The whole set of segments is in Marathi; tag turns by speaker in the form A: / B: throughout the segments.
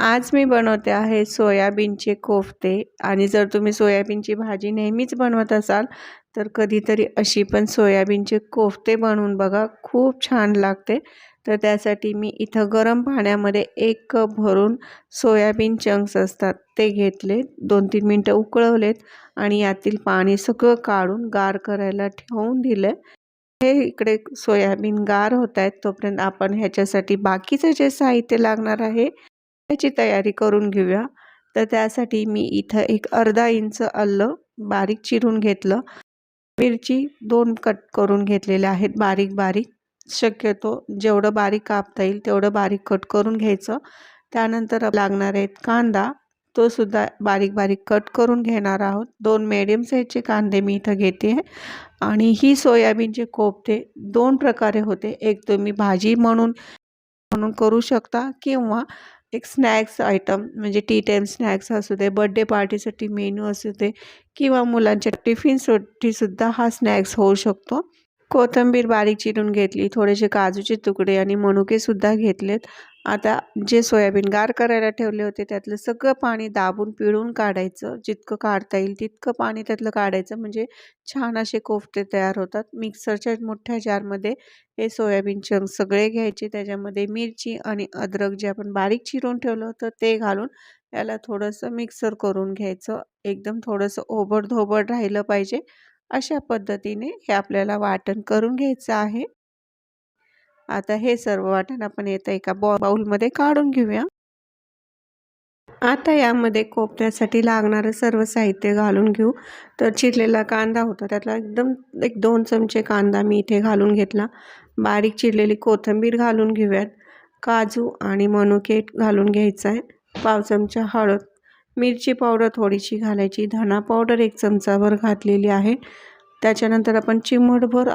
A: आज मी बनवते आहे सोयाबीनचे कोफ्ते आणि जर तुम्ही सोयाबीनची भाजी नेहमीच बनवत असाल तर कधीतरी अशी पण सोयाबीनचे कोफ्ते बनवून बघा, खूप छान लागते. तर त्यासाठी मी इथं गरम पाण्यामध्ये 1 कप भरून सोयाबीन चंक्स असतात ते घेतले, 2-3 मिनटं उकळवलेत आणि यातील पाणी सगळं काढून गार करायला ठेवून दिले. हे इकडे सोयाबीन गार होत आहेत तोपर्यंत आपण ह्याच्यासाठी बाकीचं जे साहित्य लागणार आहे त्याची तयारी करून घेऊया. तर त्यासाठी मी इथं एक अर्धा इंच आलं बारीक चिरून घेतलं. मिरची 2 कट करून घेतलेल्या आहेत बारीक बारीक. शक्यतो जेवढं बारीक कापता येईल तेवढं बारीक कट करून घ्यायचं. त्यानंतर लागणार आहेत कांदा, तो सुद्धा बारीक बारीक कट करून घेणार आहोत. 2 मीडियम साईजचे कांदे मी इथं घेते आहे. आणि ही सोयाबीनचे कोफ्ते 2 प्रकारे होते. एक तुम्ही भाजी म्हणून म्हणून करू शकता किंवा एक स्नॅक्स आयटम म्हणजे टी टाईम स्नॅक्स असू दे, बर्थडे पार्टीसाठी मेनू असू दे किंवा मुलांच्या टिफिनसाठी सुद्धा हा स्नॅक्स होऊ शकतो. कोथिंबीर बारीक चिरून घेतली, थोडेसे काजूचे तुकडे आणि मनुके सुद्धा घेतलेत. आता जे सोयाबीन गार करायला ठेवले होते त्यातलं सगळं पाणी दाबून पिळून काढायचं. जितकं काढता येईल तितकं पाणी त्यातलं काढायचं, म्हणजे छान असे कोफ्ते तयार होतात. मिक्सरच्या मोठ्या जारमध्ये हे सोयाबीन चंक सगळे घ्यायचे. त्याच्यामध्ये मिरची आणि अद्रक जे आपण बारीक चिरून ठेवलं होतं ते घालून याला थोडंसं मिक्सर करून घ्यायचं. एकदम थोडंसं ओबड-धोबड राहिलं पाहिजे. अशा पद्धतीने हे आपल्याला वाटण करून घ्यायचं आहे. आता हे सर्व वाटण आपण एका बाउलमध्ये काढून घेऊया. आता यामध्ये कोफ्त्यासाठी लागणारं सर्व साहित्य घालून घेऊ. तर चिरलेला कांदा होता, त्यातला एकदम 1-2 चमचे कांदा मी इथे घालून घेतला. बारीक चिरलेली कोथिंबीर घालून घेऊयात. काजू आणि मनुके घालून घ्यायचं आहे. पाव चमचा हळद, मिरची पावडर थोडीशी घालायची, धना पावडर 1 चमचाभर घातलेली आहे. त्याच्यानंतर आपण चिमूटभर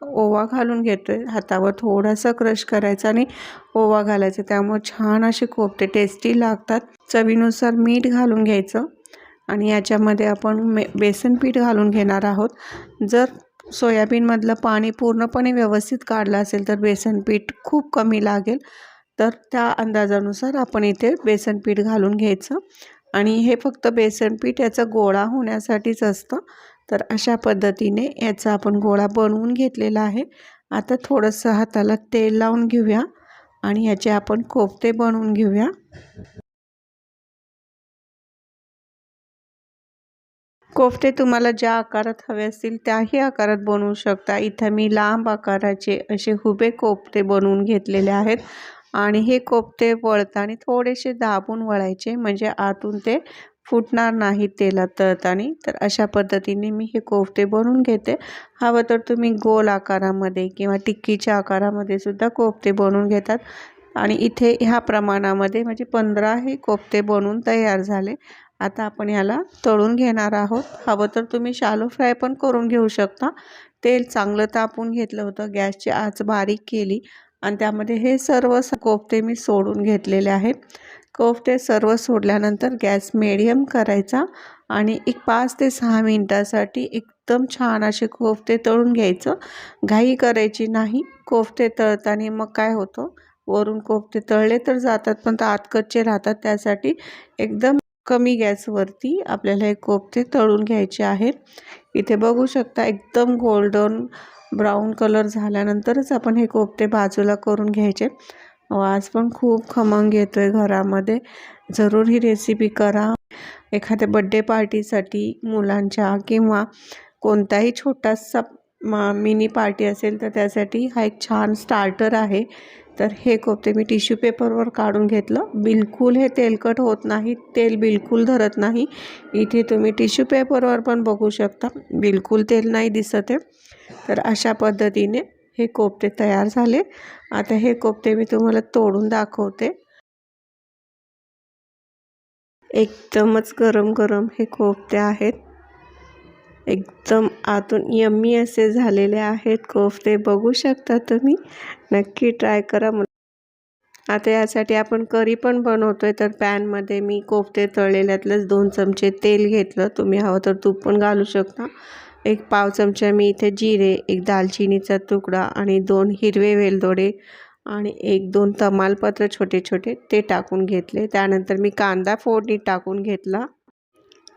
A: ओवा घालून घेतोय. हातावर थोडासा क्रश करायचा आणि ओवा घालायचा, त्यामुळे छान असे कोफ्ते टेस्टी लागतात. चवीनुसार मीठ घालून घ्यायचं आणि याच्यामध्ये आपण बेसन पीठ घालून घेणार आहोत. जर सोयाबीनमधलं पाणी पूर्णपणे व्यवस्थित काढलं असेल तर बेसन पीठ खूप कमी लागेल. तर त्या अंदाजानुसार आपण इथे बेसन पीठ घालून घ्यायचं आणि हे फक्त बेसन पीठ याचा गोळा होण्यासाठीच असतं. तर अशा पद्धतीने याचा आपण गोळा बनवून घेतलेला आहे. आता थोडंसं हाताला तेल लावून घेऊया आणि याचे आपण कोफ्ते बनवून घेऊया. कोफ्ते तुम्हाला ज्या आकारात हवे असतील त्याही आकारात बनवू शकता. इथं मी लांब आकाराचे असे हुबे कोफ्ते बनवून घेतलेले आहेत आणि हे कोफ्ते वळताना थोडेसे दाबून वळायचे, म्हणजे आतून ते फुटणार नाही तेलात तळताना. तर अशा पद्धतीने मी हे कोफ्ते बनवून घेते. हवं तर तुम्ही गोल आकारामध्ये किंवा टिक्कीच्या आकारामध्ये सुद्धा कोफ्ते बनवून घेतात. आणि इथे ह्या प्रमाणामध्ये म्हणजे 15 हे कोफ्ते बनवून तयार झाले. आता आपण याला तळून घेणार आहोत. हवं तर तुम्ही शॅलो फ्राय पण करून घेऊ शकता. तेल चांगलं तापून घेतलं होतं, गॅसची आच बारीक केली आणि त्यामध्ये हे सर्व कोफ्ते मी सोडून घेतलेले आहेत. कोफ्ते सर्व सोडल्यानंतर गॅस मीडियम करायचा आणि एक 5 ते 6 मिनिटासाठी एकदम छान असे कोफ्ते तळून घ्यायचं. घाई करायची नाही. कोफ्ते तळताना मग काय होतं, वरून कोफ्ते तळले तर जातात पण आत कच्चे राहतात. त्यासाठी एकदम कमी गॅसवरती आपल्याला हे कोफ्ते तळून घ्यायचे आहेत. इथे बघू शकता एकदम गोल्डन ब्राऊन कलर झाल्यानंतरच आपण हे कोफ्ते बाजूला करून घ्यायचे. वास पण खूप खमंग येतोय घरामध्ये. जरूर ही रेसिपी करा. एखाद्या बर्थडे पार्टीसाठी मुलांच्या किंवा कोणताही छोटासा मिनी पार्टी असेल तर त्यासाठी हा एक छान स्टार्टर आहे. तर हे कोफ्ते मी टिश्यू पेपरवर काढून घेतलं. बिलकुल हे तेलकट होत नाही, तेल बिलकुल धरत नाही. इथे तुम्ही टिश्यू पेपरवर पण बघू शकता, बिलकुल तेल नाही दिसत आहे. तर अशा पद्धतीने हे कोफ्ते तयार झाले. आता हे कोफ्ते मी तुम्हाला तोडून दाखवते. एकदमच गरम गरम हे कोफ्ते आहेत. एकदम आतून यम्मी असे झालेले आहेत कोफ्ते, बघू शकता तुम्ही. नक्की ट्राय करा. आता यासाठी आपण करी पण बनवतोय. तर पॅनमध्ये मी कोफ्ते तळलेल्यातलंच 2 चमचे तेल घेतलं. तुम्ही हवं तर तूप पण घालू शकता. एक पाव चमचा मी इथे जिरे, 1 दालचिनीचा तुकडा आणि 2 हिरवे वेलदोडे आणि 1-2 तमालपत्र छोटे छोटे ते टाकून घेतले। त्यानंतर मी कांदा फोडणी टाकून घेतला।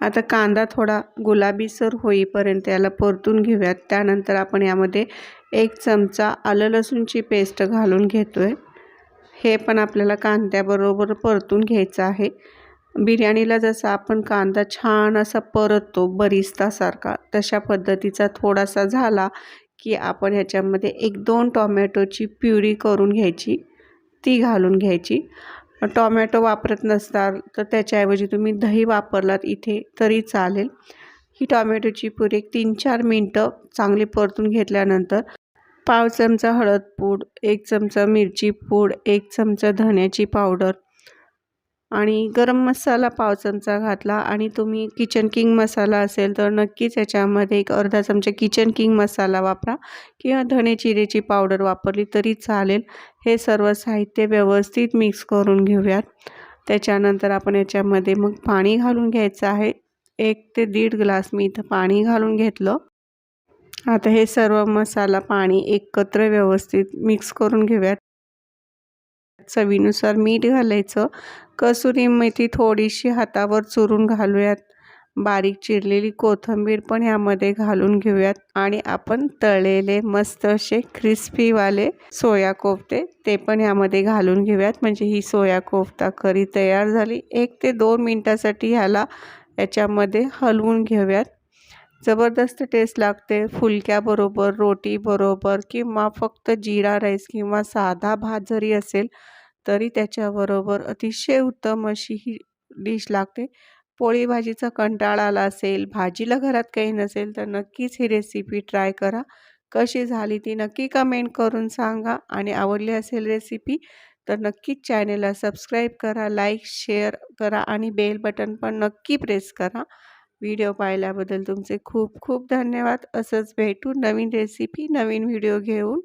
A: आता कांदा थोडा गुलाबीसर होईपर्यंत याला परतून घेऊयात। त्यानंतर आपण यामध्ये 1 चमचा आलं लसूणची पेस्ट घालून घेतोय। हे पण आपल्याला कांद्याबरोबर परतून घ्यायचं आहे। बिर्याणीला जसा आपण कांदा छान असा परततो बरिस्तासारखा, तशा पद्धतीचा थोडासा झाला की आपण ह्याच्यामध्ये 1-2 टोमॅटोची प्युरी करून घ्यायची, ती घालून घ्यायची। टोमॅटो वापरत नसताल तर त्याच्याऐवजी तुम्ही दही वापरलात इथे तरी चालेल। ही टोमॅटोची प्युरी 3-4 मिनटं चांगली परतून घेतल्यानंतर पाव चमचा हळद पूड, 1 चमचा मिरची पूड, 1 चमचा धण्याची पावडर आणि गरम मसाला पाव चमचा घातला। आणि तुम्ही किचन किंग मसाला असेल तर नक्कीच याच्यामध्ये एक अर्धा चमचा किचन किंग मसाला वापरा किंवा धने जिरेची पावडर वापरली तरी चालेल। हे सर्व साहित्य व्यवस्थित मिक्स करून घेऊयात। त्याच्यानंतर आपण याच्यामध्ये मग पाणी घालून घ्यायचं आहे। 1 ते 1.5 ग्लास मी इथं पाणी घालून घेतलं। आता हे सर्व मसाला पाणी एकत्र व्यवस्थित मिक्स करून घेऊयात। चवीनुसार मीठ घालायचं। कसुरी मेथी थोडीशी हातावर चुरून घालूयात। बारीक चिरलेली कोथिंबीर पण यामध्ये घालून घेऊयात आणि आपण तळलेले मस्त असे क्रिस्पीवाले सोया कोफ्ते ते पण यामध्ये घालून घेऊयात। म्हणजे ही सोया कोफ्ता करी तयार झाली। 1 ते 2 मिनिटासाठी ह्याला याच्यामध्ये हलवून घेऊयात। जबरदस्त टेस्ट लागते। फुलक्याबरोबर, रोटीबरोबर किंवा फक्त जीरा राईस किंवा साधा भात जरी असेल तरी त्याच्याबरोबर अतिशय उत्तम अशी ही डिश लागते। पोळी भाजीचा कंटाळा आला असेल, भाजीला घरात काही नसेल तर नक्कीच ही रेसिपी ट्राय करा। कशी झाली ती नक्की कमेंट करून सांगा आणि आवडली असेल रेसिपी तर नक्कीच चॅनलला सबस्क्राईब करा, लाईक, शेअर करा आणि बेल बटन पण नक्की प्रेस करा। व्हिडिओ पाहिल्याबद्दल तुमचे खूप खूप धन्यवाद। असंच भेटू नवीन रेसिपी, नवीन व्हिडिओ घेऊन।